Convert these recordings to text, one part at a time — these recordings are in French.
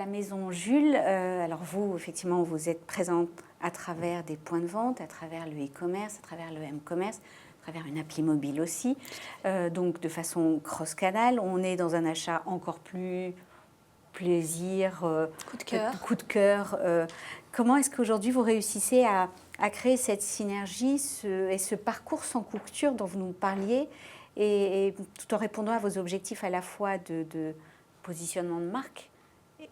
maison Jules. Alors vous, effectivement, vous êtes présente à travers des points de vente, à travers le e-commerce, à travers le m-commerce, à travers une appli mobile aussi. Donc de façon cross-canal, on est dans un achat encore plus plaisir, coup de cœur. Comment est-ce qu'aujourd'hui vous réussissez à créer cette synergie et ce parcours sans couture dont vous nous parliez, et tout en répondant à vos objectifs à la fois de positionnement de marque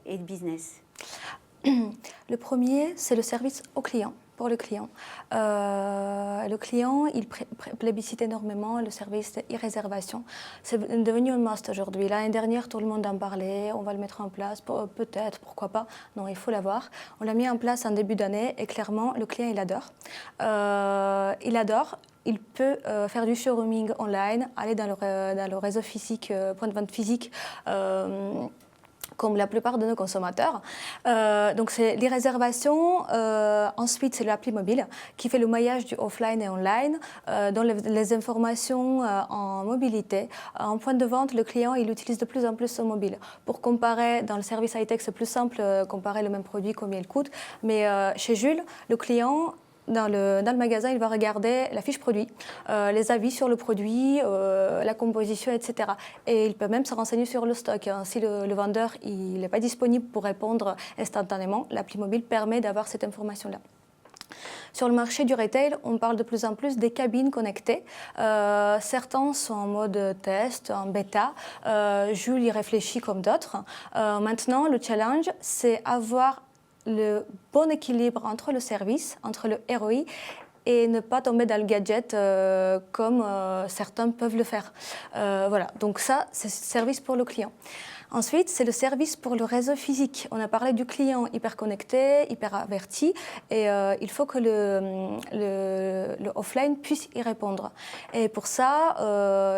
et de business? Le premier, c'est le service au client, pour le client. Le client, il plébiscite énormément le service de e-réservation. C'est devenu un must aujourd'hui. L'année dernière, tout le monde en parlait, on va le mettre en place, peut-être, pourquoi pas. Non, il faut l'avoir. On l'a mis en place en début d'année et clairement, le client, il adore. Il adore. Il peut faire du showrooming online, aller dans le réseau physique, point de vente physique, comme la plupart de nos consommateurs. Donc c'est les réservations, ensuite c'est l'appli mobile qui fait le maillage du offline et online, dans les informations en mobilité. En point de vente, le client il utilise de plus en plus son mobile. Pour comparer, dans le service high-tech, c'est plus simple, comparer le même produit, combien il coûte, mais chez Jules, le client, dans le magasin, il va regarder la fiche produit, les avis sur le produit, la composition, etc. Et il peut même se renseigner sur le stock. Si le vendeur n'est pas disponible pour répondre instantanément, l'appli mobile permet d'avoir cette information-là. Sur le marché du retail, on parle de plus en plus des cabines connectées. Certains sont en mode test, en bêta. Jules y réfléchit comme d'autres. Maintenant, le challenge, c'est avoir le bon équilibre entre le service, entre le ROI, et ne pas tomber dans le gadget comme certains peuvent le faire. Voilà, donc ça, c'est le service pour le client. Ensuite, c'est le service pour le réseau physique. On a parlé du client hyper connecté, hyper averti, et il faut que le offline puisse y répondre. Et pour ça,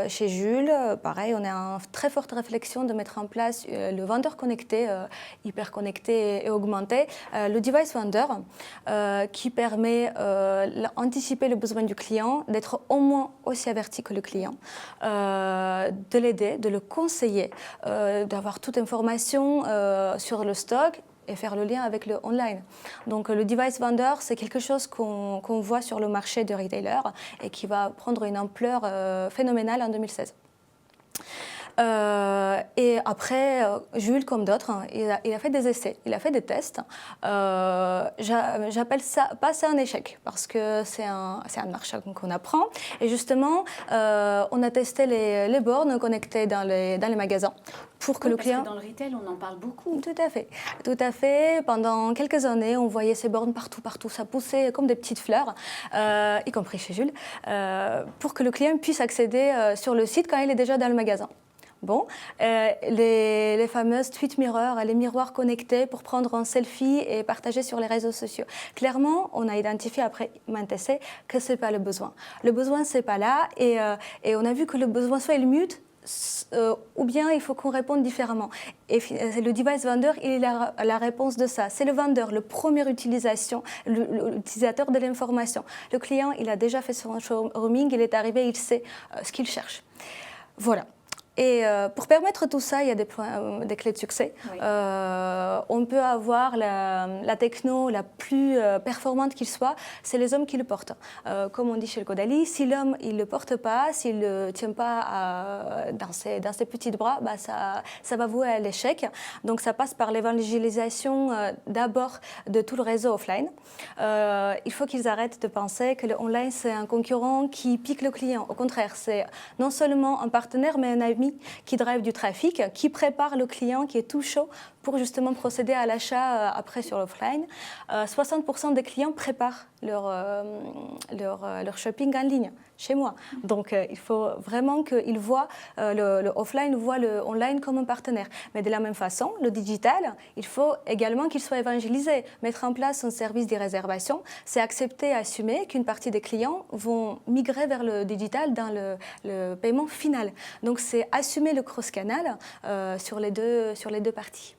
chez Jules, pareil, on est en très forte réflexion de mettre en place le vendeur connecté, hyper connecté et augmenté, le device vendor, qui permet d'anticiper le besoin du client, d'être au moins aussi averti que le client, de l'aider, de le conseiller, d'avoir toute information sur le stock et faire le lien avec le online. Donc le device vendor, c'est quelque chose qu'on voit sur le marché de retailer et qui va prendre une ampleur phénoménale en 2016. Et après, Jules, comme d'autres, il a fait des essais, il a fait des tests. J'appelle ça, pas ça un échec, parce que c'est un marché qu'on apprend. Et justement, on a testé les bornes connectées dans les magasins pour que le client... Parce que dans le retail, on en parle beaucoup. Tout à fait. Tout à fait. Pendant quelques années, on voyait ces bornes partout. Ça poussait comme des petites fleurs, y compris chez Jules, pour que le client puisse accéder sur le site quand il est déjà dans le magasin. Bon, les fameuses tweet mirrors, les miroirs connectés pour prendre un selfie et partager sur les réseaux sociaux. Clairement, on a identifié après maintes essais que ce n'est pas le besoin. Le besoin, ce n'est pas là, et on a vu que le besoin, soit il mute, ou bien il faut qu'on réponde différemment. Et le device vendor, il est la réponse de ça. C'est le vendeur, le premier utilisateur de l'information. Le client, il a déjà fait son showrooming, il est arrivé, il sait ce qu'il cherche. Voilà. Et pour permettre tout ça, il y a des clés de succès. Oui. On peut avoir la techno la plus performante qu'il soit, c'est les hommes qui le portent. Comme on dit chez le Caudalie, si l'homme il le porte pas, s'il ne tient pas dans ses petits bras, bah ça va vouer à l'échec. Donc ça passe par l'évangélisation d'abord de tout le réseau offline. Il faut qu'ils arrêtent de penser que le online c'est un concurrent qui pique le client. Au contraire, c'est non seulement un partenaire, mais un ami qui drive du trafic, qui prépare le client, qui est tout chaud pour justement procéder à l'achat après sur l'offline. 60% des clients préparent leur shopping en ligne chez moi. Donc il faut vraiment qu'ils voient le offline, voient le online comme un partenaire. Mais de la même façon, le digital, il faut également qu'il soit évangélisé. Mettre en place un service de réservation, c'est accepter, assumer qu'une partie des clients vont migrer vers le digital dans le paiement final. Donc c'est assumer le cross-canal sur les deux parties.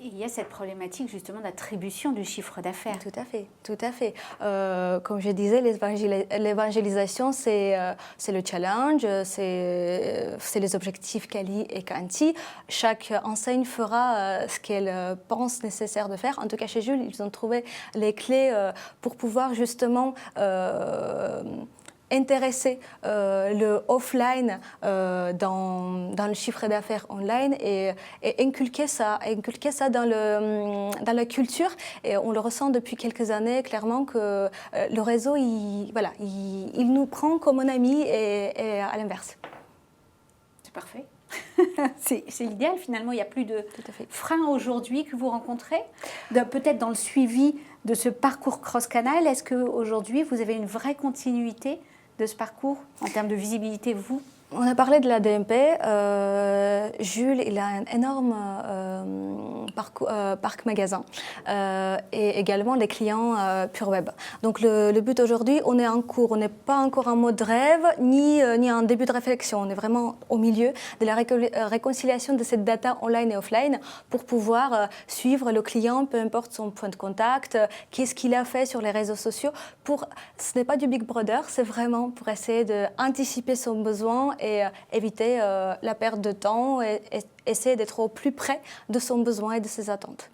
Il y a cette problématique justement d'attribution du chiffre d'affaires. Tout à fait, tout à fait. Comme je disais, l'évangélisation, c'est le challenge, c'est les objectifs quali et quanti. Chaque enseigne fera ce qu'elle pense nécessaire de faire. En tout cas, chez Jules, ils ont trouvé les clés pour pouvoir justement intéresser le offline dans le chiffre d'affaires online et inculquer ça dans la culture. Et on le ressent depuis quelques années clairement que le réseau, il nous prend comme un ami et à l'inverse. C'est parfait. C'est l'idéal finalement, il n'y a plus de freins aujourd'hui que vous rencontrez, peut-être dans le suivi de ce parcours cross-canal. Est-ce qu'aujourd'hui vous avez une vraie continuité de ce parcours en termes de visibilité, vous? On a parlé de la DMP. Jules, il a un énorme parc magasin et également les clients Pure Web. Donc le but aujourd'hui, on est en cours, on n'est pas encore en mode rêve ni en début de réflexion. On est vraiment au milieu de la réconciliation de cette data online et offline pour pouvoir suivre le client, peu importe son point de contact, qu'est-ce qu'il a fait sur les réseaux sociaux. Ce n'est pas du Big Brother, c'est vraiment pour essayer d'anticiper son besoin et éviter la perte de temps et essayer d'être au plus près de son besoin et de ses attentes.